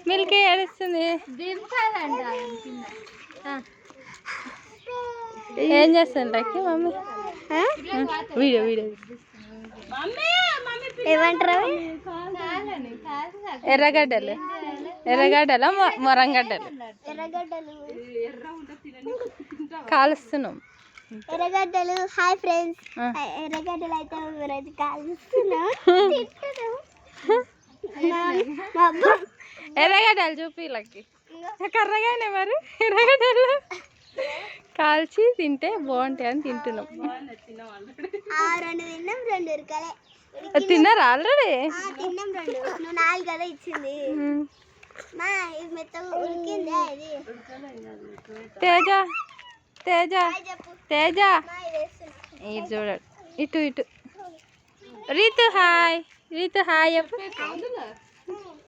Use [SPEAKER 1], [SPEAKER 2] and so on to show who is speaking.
[SPEAKER 1] Milky ఏడుస్తుంది. ఏం చేస్తాను లక్కి మమ్మీ? వీడియో వీడియో
[SPEAKER 2] ఏమంటారు?
[SPEAKER 1] ఎర్రగడ్డలు ఎర్రగడ్డలు మొరంగడ్డలు కాలుస్తున్నాం.
[SPEAKER 2] ఎర్రగడ్డలు. Hi friends. ఎర్రగడ్డలు అయితే మీరైతే కాలుస్తున్నాం.
[SPEAKER 1] ఎర్రగడ్డలు చూపి లక్కి కర్రగానే మరి ఎర్రగడ్డలు కాల్చి తింటే బాగుంటాయి అని తింటున్నాం.
[SPEAKER 2] 2 తిన్నాం, 2 ఉరకాలే.
[SPEAKER 1] తిన్నారా ఆల్రెడీ?
[SPEAKER 2] తిన్నాం 2. నువ్వు 4 కదా ఇచ్చింది. మా ఇది మెత్తగా ఉడికిందా? ఇది
[SPEAKER 1] తేజ తేజ తేజ ఇటు చూడండి. ఇటు ఇటు రీతు హాయ్. రీతు హాయ్.